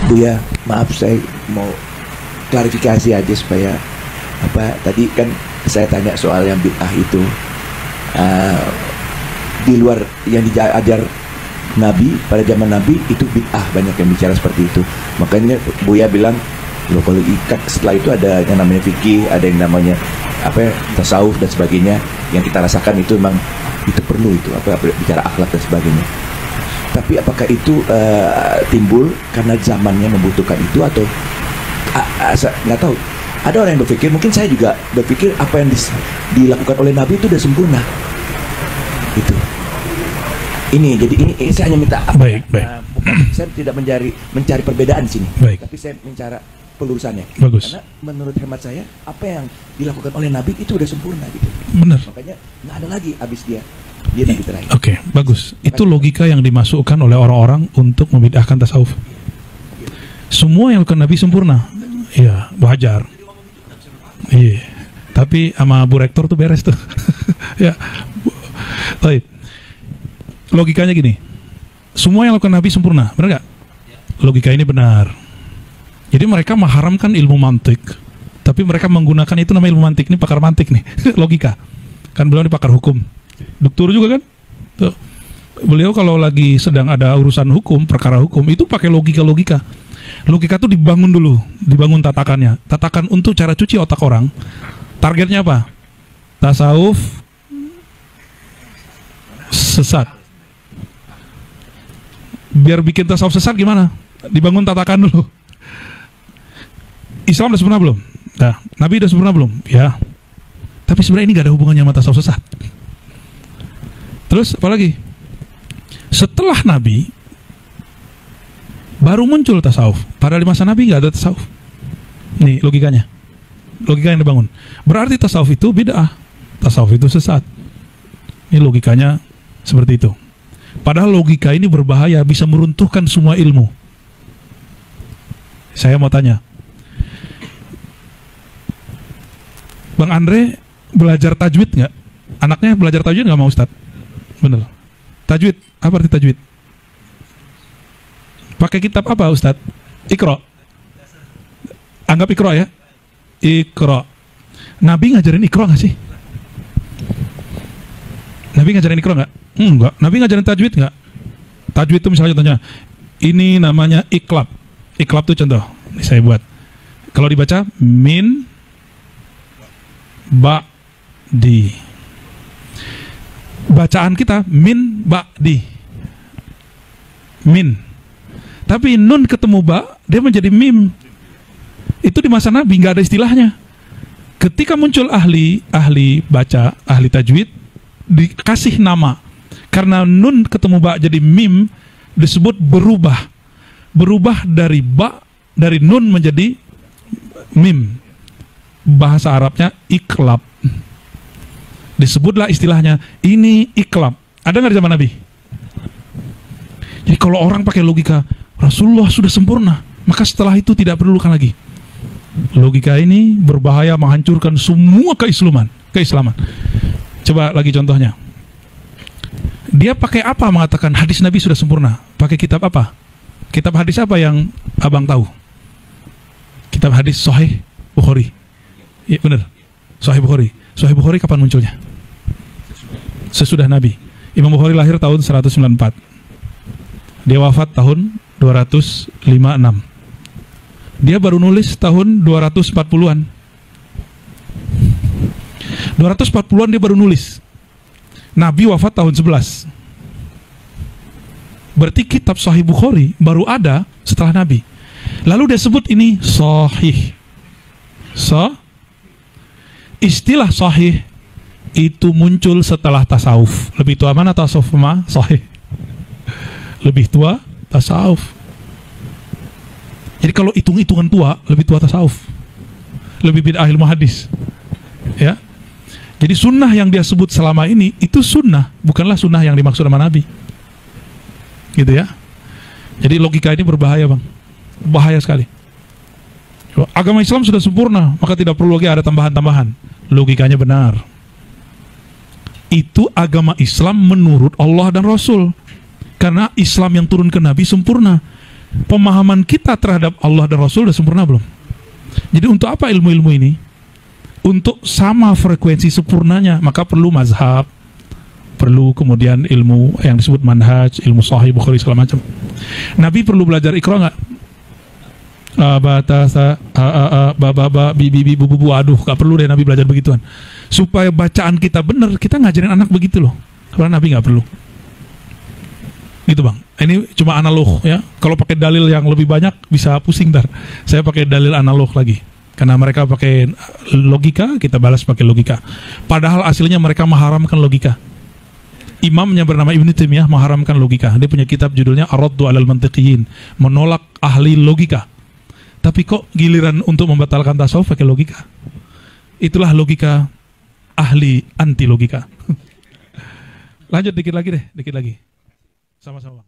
Buya, maaf saya mau klarifikasi aja supaya apa tadi kan saya tanya soal yang bid'ah itu di luar yang diajar Nabi pada zaman Nabi itu bid'ah, banyak yang bicara seperti itu. Makanya Buya bilang loh kalau ikat setelah itu ada yang namanya fikih, ada yang namanya apa ya, tasawuf dan sebagainya yang kita rasakan itu memang itu perlu itu apa bicara akhlak dan sebagainya. Tapi apakah itu timbul karena zamannya membutuhkan itu atau nggak tahu. Ada orang yang berpikir, mungkin saya juga berpikir apa yang dilakukan oleh Nabi itu udah sempurna. Itu. Ini jadi ini saya hanya minta apa? Baik. Saya tidak mencari perbedaan di sini. Baik. Tapi saya mencari pelurusannya. Bagus. Karena menurut hemat saya apa yang dilakukan oleh Nabi itu udah sempurna gitu. Benar. Makanya nggak ada lagi habis dia Nabi terakhir. Oke, bagus. Itu logika yang dimasukkan oleh orang-orang untuk membid'ahkan tasawuf. Semua yang dilakukan Nabi sempurna. Iya, wajar. Iya. Tapi sama Bu Rektor tuh beres tuh. Ya. Baik. Logikanya gini. Semua yang dilakukan Nabi sempurna, benar nggak? Logika ini benar. Jadi mereka mengharamkan ilmu mantik, tapi mereka menggunakan itu namanya ilmu mantik. Ini pakar mantik nih. Logika. Kan beliau ini pakar hukum. Doktor juga kan? Tuh. Beliau kalau lagi sedang ada urusan hukum, perkara hukum, itu pakai logika-logika. Logika tuh dibangun dulu, dibangun tatakannya. Tatakan untuk cara cuci otak orang. Targetnya apa? Tasawuf sesat. Biar bikin tasawuf sesat gimana? Dibangun tatakan dulu. Islam udah sempurna belum? Nah, Nabi udah sempurna belum? Ya. Tapi sebenarnya ini gak ada hubungannya sama tasawuf sesat. Terus apalagi? Setelah Nabi baru muncul tasawuf. Padahal di masa Nabi gak ada tasawuf. Nih logikanya. Logika yang dibangun. Berarti tasawuf itu bid'ah. Tasawuf itu sesat. Ini logikanya seperti itu. Padahal logika ini berbahaya, bisa meruntuhkan semua ilmu. Saya mau tanya, Bang Andre belajar tajwid nggak? Anaknya belajar tajwid nggak mau Ustadz? Bener. Tajwid, apa arti tajwid? Pakai kitab apa Ustadz? Iqra. Anggap Iqra ya. Iqra. Nabi ngajarin Iqra nggak sih? Nabi ngajarin Iqra nggak? Enggak. Nabi ngajarin tajwid nggak? Tajwid itu misalnya contohnya, ini namanya iklab. Iklab itu contoh. Ini saya buat. Kalau dibaca min ba di. Bacaan kita min ba di. Min. Tapi nun ketemu ba, dia menjadi mim. Itu di masa Nabi nggak ada istilahnya. Ketika muncul ahli baca, ahli tajwid, dikasih nama. Karena nun ketemu ba jadi mim, disebut berubah. Berubah dari ba, dari nun menjadi mim. Bahasa Arabnya iklab. Disebutlah istilahnya, ini iklab. Ada nggak di zaman Nabi? Jadi kalau orang pakai logika, Rasulullah sudah sempurna, maka setelah itu tidak perlu lagi. Logika ini berbahaya, menghancurkan semua keislaman. Coba lagi contohnya. Dia pakai apa mengatakan hadis Nabi sudah sempurna? Pakai kitab apa? Kitab hadis apa yang abang tahu? Kitab hadis Sahih Bukhari. Iya benar. Sahih Bukhari. Sahih Bukhari kapan munculnya? Sesudah Nabi. Imam Bukhari lahir tahun 194. Dia wafat tahun 256. Dia baru nulis tahun 240-an. 240-an dia baru nulis. Nabi wafat tahun 11. Berarti kitab Sahih Bukhari baru ada setelah Nabi. Lalu dia sebut ini sahih. Istilah sahih itu muncul setelah tasawuf. Lebih tua mana tasawuf sama sahih? Lebih tua tasawuf. Jadi kalau hitung-hitungan tua, lebih tua tasawuf. Lebih bid'ah ilmu hadis. Ya. Jadi sunnah yang dia sebut selama ini itu sunnah, bukanlah sunnah yang dimaksud sama Nabi. Gitu ya. Jadi logika ini berbahaya, Bang. Bahaya sekali. Agama Islam sudah sempurna, maka tidak perlu lagi ada tambahan-tambahan. Logikanya benar. Itu agama Islam menurut Allah dan Rasul. Karena Islam yang turun ke Nabi sempurna. pemahaman kita terhadap Allah dan Rasul sudah sempurna belum? Jadi untuk apa ilmu-ilmu ini? Untuk sama frekuensi sempurnanya, maka perlu mazhab, perlu kemudian ilmu yang disebut manhaj, ilmu sahih Bukhari segala macam. Nabi perlu belajar Iqra nggak? Batasa bibi bubu aduh, nggak perlu deh Nabi belajar begituan. Supaya bacaan kita benar, kita ngajarin anak begitu loh. Karena Nabi nggak perlu. Gitu bang. Ini cuma analog ya. Kalau pakai dalil yang lebih banyak bisa pusing ntar. Saya pakai dalil analog lagi. Karena mereka pakai logika, kita balas pakai logika. Padahal aslinya mereka mengharamkan logika. Imamnya bernama Ibnu Taimiyah mengharamkan logika. Dia punya kitab judulnya Ar-Raddu 'alal Mantiqiyin, menolak ahli logika. Tapi kok giliran untuk membatalkan tasawuf pakai logika? Itulah logika ahli anti logika. Lanjut dikit lagi deh, dikit lagi. Sama-sama.